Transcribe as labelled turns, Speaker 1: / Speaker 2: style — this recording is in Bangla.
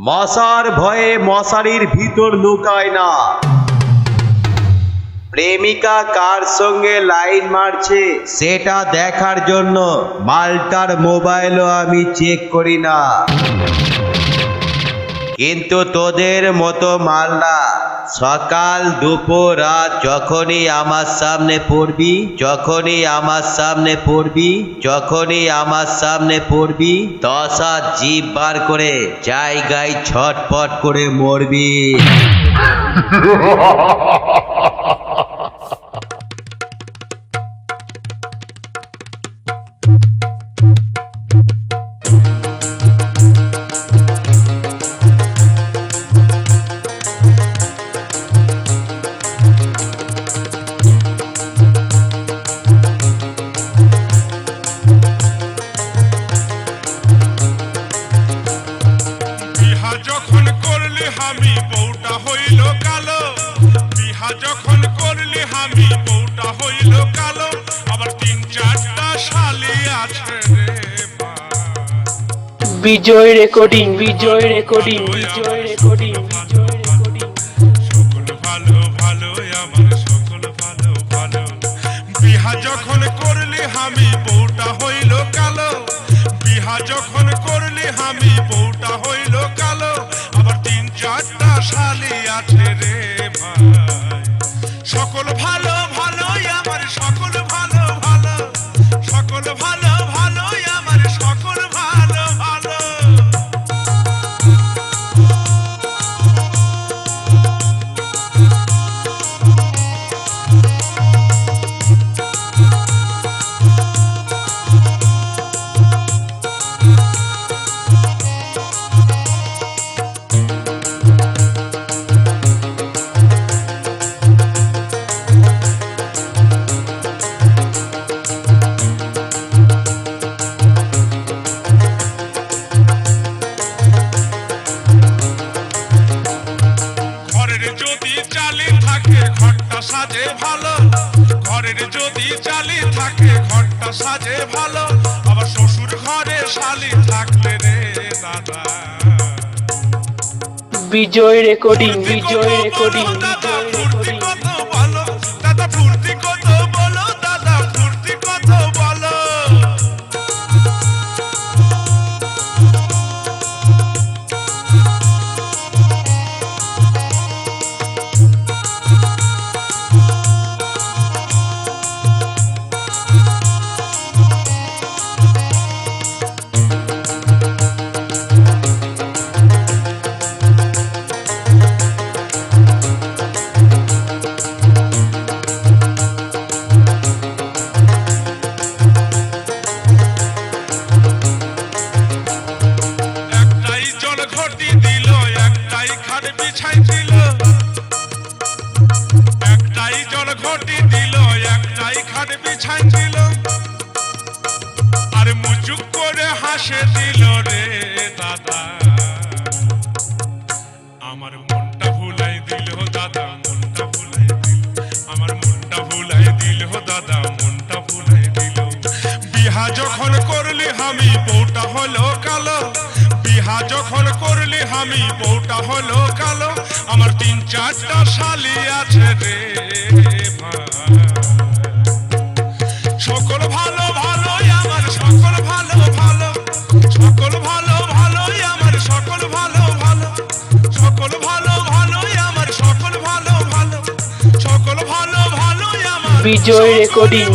Speaker 1: মশার ভয়ে মশারির ভিতর লুকায় না। প্রেমিকা কার সঙ্গে লাইন মারছে সেটা দেখার জন্য মালটার মোবাইলও আমি চেক করি না। কিন্তু তোদের মতো মালরা সকাল দুপুর রাত যখনই আমার সামনে পড়বি দশা জিভ বার করে জায়গায় ছটপট করে মরবি।
Speaker 2: আমি বউটা হইল কালো, বিহা যখন করলি আমি বউটা হইল কালো, আবার ৩-৪টা শালি আছে রে।
Speaker 3: বিজয় রেকর্ডিং
Speaker 2: সকল ভালো ভালো আমার সকল ভালো ভালো। বিহা যখন করলি আমি বউটা হইল কালো, বিহা যখন করলি আমি বউটা হইল কালো, আবার ৩-৪টা শালি আছে রে ভাই। সকল ভালো ভালো আমার সকল ভালো ভালো, সকল ভালো ভালো আমার সকল ভালো ভালো। সাজে ভালো ঘরের যদি চালি থাকে ঘরটা সাজে ভালো, আবার শ্বশুর ঘরে শালি থাকলে রে দাদা।
Speaker 3: বিজয় রেকর্ডিং
Speaker 2: ফুর্তি কত বলো দাদা, ফুর্তি কত বলো দাদা, ফুর্তি কত বলো। একটাই জল ঘটি দিল একটাই খাট বিছাই দিল, আর মুচুক করে হাসে দিল রে দাদা। আমার মনটা ভুলাই দিল দাদা, মনটা ভুলাই দিল, আমার মনটা ভুলাই দিল দাদা, মনটা ভুলাই দিল। বিহা যখন করলি আমি বউটা হলো কালো, বিহা যখন করলি আমি বউটা হলো কালো, আমার ৩-৪টা শালি আছে রে ভাই। সকল ভালো ভালো আমার সকল ভালো ভালো, সকল ভালো ভালো আমার সকল ভালো ভালো, সকল ভালো ভালো আমার সকল ভালো ভালো, সকল ভালো ভালো আমার।
Speaker 3: বিজয় রেকর্ডিং